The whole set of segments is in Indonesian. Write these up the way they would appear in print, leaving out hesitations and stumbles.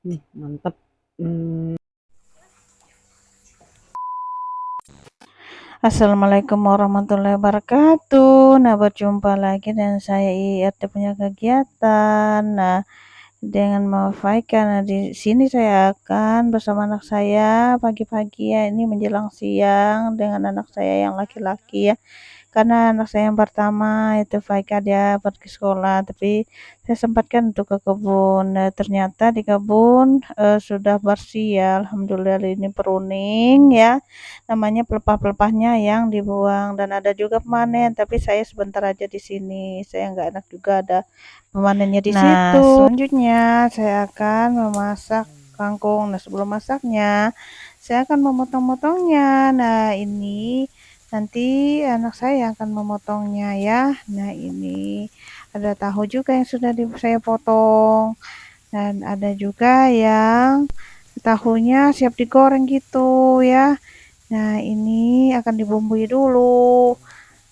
Mantap. Mmm. Assalamualaikum warahmatullahi wabarakatuh. Nah, berjumpa lagi dengan saya IRT punya kegiatan. Nah, dengan Mawafaikan. Nah, di sini saya akan bersama anak saya pagi-pagi ya, ini menjelang siang dengan anak saya yang laki-laki ya. Karena anak saya yang pertama itu Faika dia pergi sekolah, tapi saya sempatkan untuk ke kebun. Nah, ternyata di kebun sudah bersih ya, alhamdulillah ini peruning ya. Namanya pelepah-pelepahnya yang dibuang dan ada juga pemanen, tapi saya sebentar aja di sini. Saya nggak enak juga ada pemanennya di situ. Nah, selanjutnya saya akan memasak kangkung. Nah, sebelum masaknya saya akan memotong-motongnya. Nah, ini nanti anak saya yang akan memotongnya ya. Nah, ini ada tahu juga yang sudah saya potong dan ada juga yang tahunya siap digoreng gitu ya. Nah, ini akan dibumbui dulu.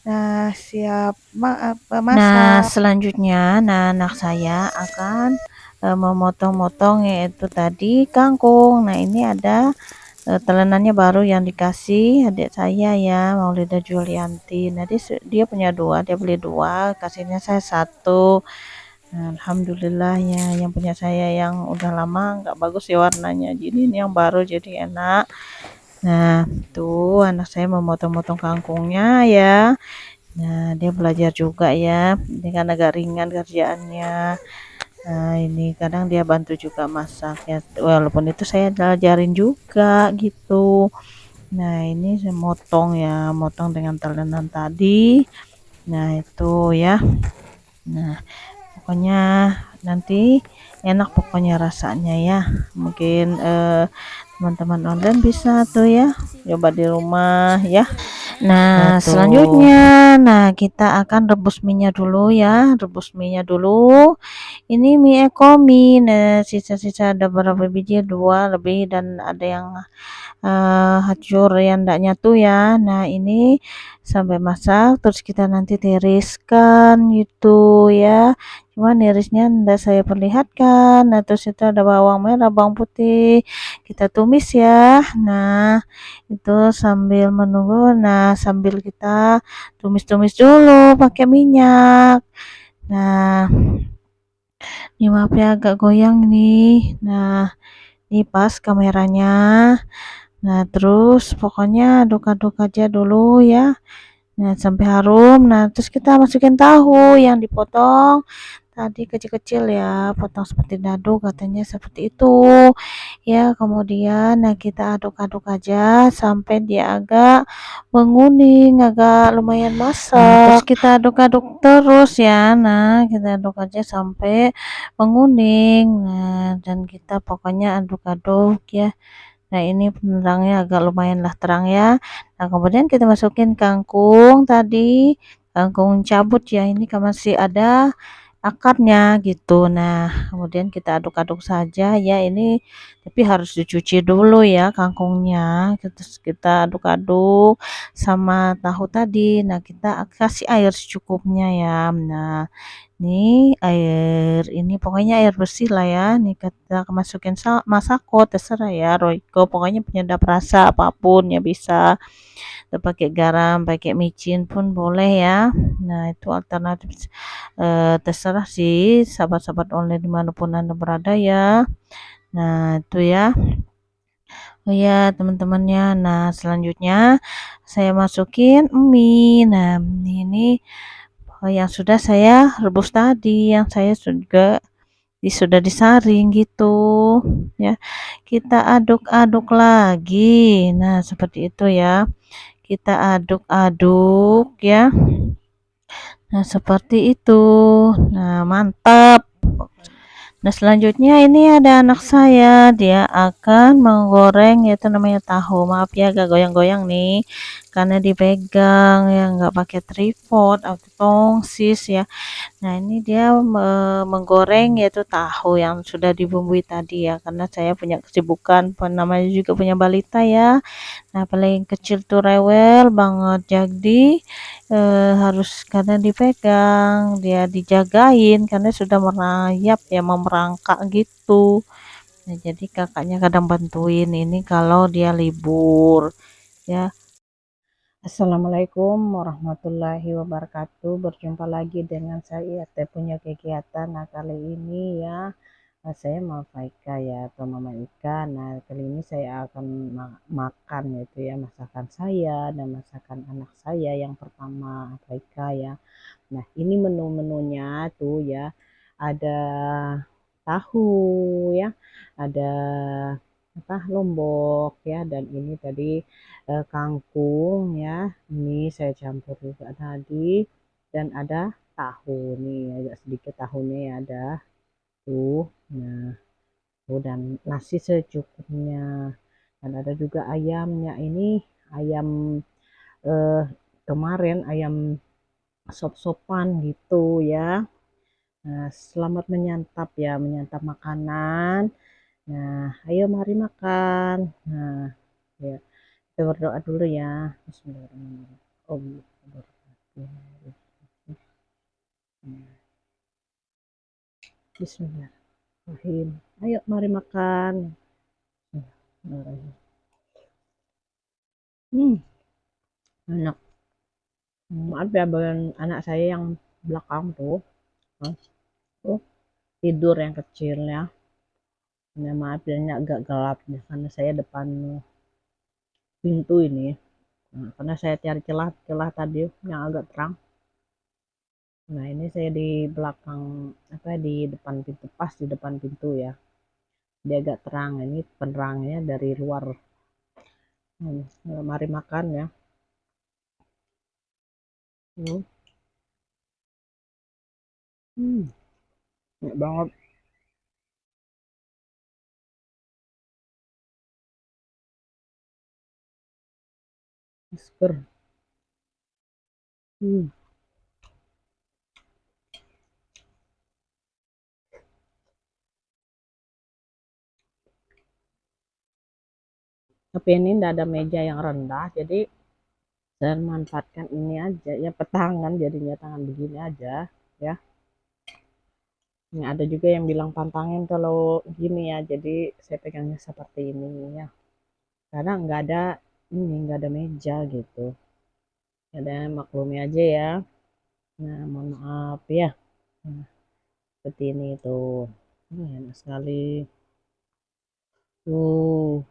Nah, siap masak. Nah, selanjutnya anak saya akan memotong-motong yaitu tadi kangkung. Nah, ini ada telenannya baru yang dikasih adik saya ya, Maulida Julianti. Nah, dia punya dua, dia beli dua, kasihnya saya satu. Nah, alhamdulillah ya, yang punya saya yang udah lama nggak bagus ya warnanya, jadi ini yang baru jadi enak. Nah, tuh anak saya memotong-motong kangkungnya ya. Nah, dia belajar juga ya, dengan agak ringan kerjaannya. Nah, ini kadang dia bantu juga masak ya, walaupun itu saya ajarin juga gitu. Nah, ini saya motong ya, motong dengan talenan tadi. Nah, itu ya. Nah, pokoknya nanti enak pokoknya rasanya ya. Mungkin teman-teman online bisa tuh ya, coba di rumah ya. Nah, selanjutnya, nah kita akan rebus minyak dulu ya, rebus minyak dulu. Ini mie ekomi, nah sisa-sisa ada berapa biji, dua lebih dan ada yang hancur yang enggak nyatu ya. Nah, ini sampai masak terus kita nanti tiriskan gitu ya. Cuma irisnya enggak saya perlihatkan. Nah, terus itu ada bawang merah, bawang putih. Kita tumis ya. Nah, itu sambil menunggu. Nah, sambil kita tumis-tumis dulu pakai minyak. Nah, ini maaf ya agak goyang nih. Nah, ini pas kameranya. Nah, terus pokoknya aduk-aduk aja dulu ya. Nah, sampai harum. Nah, terus kita masukin tahu yang dipotong tadi kecil-kecil ya, potong seperti dadu katanya seperti itu. Ya, kemudian nah kita aduk-aduk aja sampai dia agak menguning, agak lumayan masak. Nah, terus kita aduk-aduk terus ya. Nah, kita aduk aja sampai menguning. Nah, dan kita pokoknya aduk-aduk ya. Nah, ini penerangnya agak lumayanlah terang ya. Nah, kemudian kita masukin kangkung tadi, kangkung cabut ya, ini kan masih ada akarnya gitu. Nah, kemudian kita aduk-aduk saja ya ini, tapi harus dicuci dulu ya kangkungnya. Terus kita aduk-aduk sama tahu tadi. Nah, kita kasih air secukupnya ya. Nah, nih air ini pokoknya air bersih lah ya. Nih kita masukin masako terserah ya Royco. Pokoknya penyedap rasa apapun ya bisa. Kita pakai garam, pakai micin pun boleh ya. Nah, itu alternatif terserah sih sahabat-sahabat online dimanapun Anda berada ya. Nah, itu ya. Oh ya, teman-temannya. Nah, selanjutnya saya masukin mie. Nah, ini yang sudah saya rebus tadi, yang saya juga sudah disaring gitu ya. Kita aduk-aduk lagi. Nah, seperti itu ya. Kita aduk-aduk ya. Nah, seperti itu. Nah, mantap. Nah, selanjutnya ini ada anak saya, dia akan menggoreng yaitu namanya tahu. Maaf ya agak goyang-goyang nih karena dipegang ya nggak pakai tripod atau tongsis ya. Nah, ini dia menggoreng yaitu tahu yang sudah dibumbui tadi ya, karena saya punya kesibukan, namanya juga punya balita ya. Nah, paling kecil tuh rewel banget, jadi harus karena dipegang, dia dijagain karena sudah merayap ya, mau merangkak gitu. Nah, jadi kakaknya kadang bantuin ini kalau dia libur ya. Assalamualaikum warahmatullahi wabarakatuh. Berjumpa lagi dengan saya Teh punya kegiatan. Nah, kali ini ya saya mau Faika ya atau Mama Ika. Nah, kali ini saya akan makan yaitu ya masakan saya dan masakan anak saya yang pertama Faika ya. Nah, ini menu-menunya tuh ya ada tahu ya, ada apa lombok ya, dan ini tadi kangkung ya. Ini saya campur juga tadi, dan ada tahu nih agak sedikit tahunya ya ada tuh. Nah, tuh dan nasi secukupnya. Dan ada juga ayamnya ini ayam eh, kemarin ayam sop-sopan gitu ya. Nah, selamat menyantap ya, menyantap makanan. Nah, ayo mari makan. Nah, ya, kita berdoa dulu ya. Bismillahirrahmanirrahim. Bismillahirrahmanirrahim. Ayo mari makan. Enak. Maaf ya bagian anak saya yang belakang tuh. Tuh, tidur yang kecilnya. Nah, maaf ya ini agak gelap ya, karena saya depan pintu ini. Nah, karena saya cari celah-celah tadi yang agak terang. Nah, ini saya di belakang apa di depan pintu, pas di depan pintu ya. Dia agak terang. Ini penerangnya dari luar. Mari makan ya. Hmm. Hmm. Enak banget. Seger. Hmm. Tapi ini tidak ada meja yang rendah, jadi saya manfaatkan ini aja ya, petangan jadinya tangan begini aja ya. Ini ada juga yang bilang pantangin kalau gini ya, jadi saya pegangnya seperti ini ya. Karena nggak ada meja gitu. Ada maklumi aja ya. Nah, mohon maaf ya. Nah, seperti ini tuh. Enak sekali. Tuh,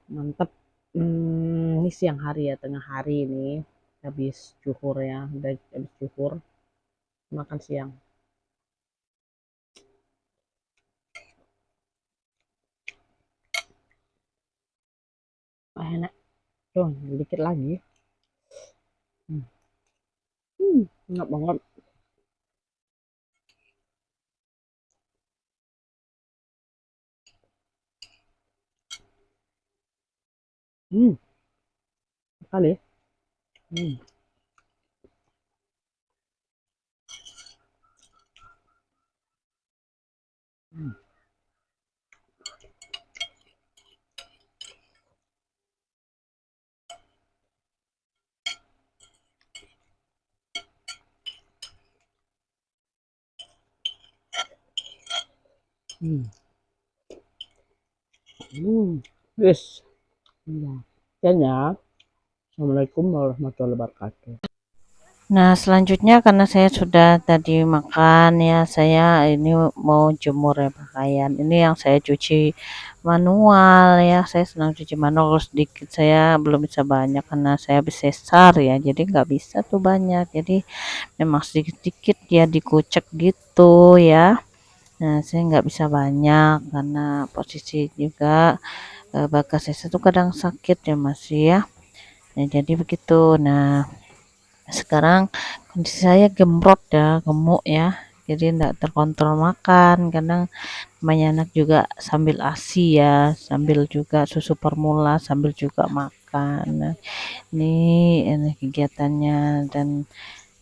mantap. Ini siang hari ya, tengah hari ini. Habis cuhur ya, udah habis cuhur. Makan siang. Enak. Tuh, dikit lagi. Hmm, enak banget. Hmm, sekali. Hmm, hmm, hmm, Yes. Ya. Sekian ya. Assalamualaikum warahmatullahi wabarakatuh. Nah, selanjutnya karena saya sudah tadi makan ya, saya ini mau jemur ya pakaian. Ini yang saya cuci manual ya. Saya senang cuci manual kalau sedikit. Saya belum bisa banyak karena saya habis sesar ya. Jadi nggak bisa tuh banyak. Jadi memang sedikit-sedikit ya dikucek gitu ya. Nah, saya nggak bisa banyak karena posisi juga bakas saya tuh kadang sakit ya masih ya. Nah, jadi begitu. Nah, sekarang kondisi saya gembrot ya, gemuk ya. Jadi enggak terkontrol makan. Kadang namanya anak juga sambil ASI ya, sambil juga susu formula, sambil juga makan. Nah, ini kegiatannya dan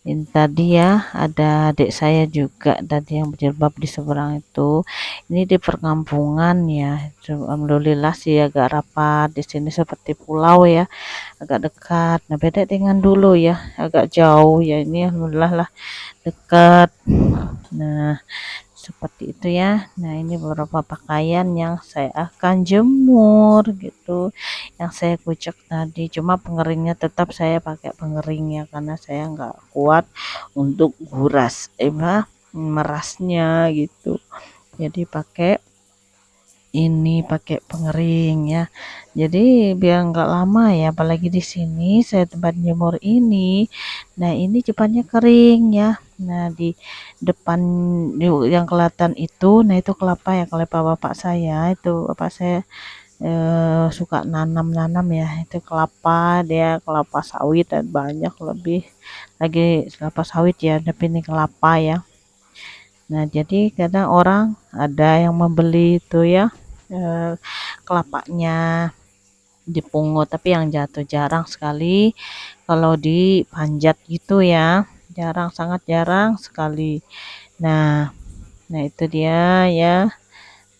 ini tadi ya ada adik saya juga tadi yang berjilbab di seberang itu. Ini di perkampungan ya. Alhamdulillah sih agak rapat di sini seperti pulau ya, agak dekat. Nah, beda dengan dulu ya, agak jauh ya. Ini alhamdulillah lah dekat. Nah, seperti itu ya. Nah, ini beberapa pakaian yang saya akan jemur gitu, yang saya kucek tadi. Cuma pengeringnya tetap saya pakai pengering ya, karena saya nggak kuat untuk merasnya gitu. Jadi pakai pengering ya. Jadi biar nggak lama ya, apalagi di sini saya tempat jemur ini. Nah, ini cepatnya kering ya. Nah, di depan yang kelihatan itu, nah itu kelapa ya, kelapa bapak saya. Itu bapak saya suka nanam-nanam ya. Itu kelapa, dia kelapa sawit dan banyak lebih lagi kelapa sawit ya, tapi ini kelapa ya. Nah, jadi kadang orang ada yang membeli itu ya, kelapanya dipungut, tapi yang jatuh jarang sekali kalau dipanjat gitu ya. Jarang, sangat jarang sekali. Nah, nah itu dia ya.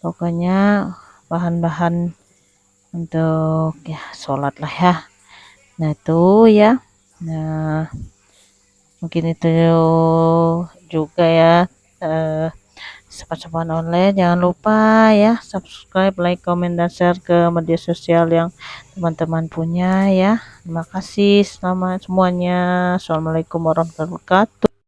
Pokoknya bahan-bahan untuk ya sholat lah ya. Nah, itu ya. Nah, mungkin itu juga ya. eh, Sobat-sobat online, jangan lupa ya subscribe, like, komen, dan share ke media sosial yang teman-teman punya ya. Terima kasih selamat semuanya. Assalamualaikum warahmatullahi wabarakatuh.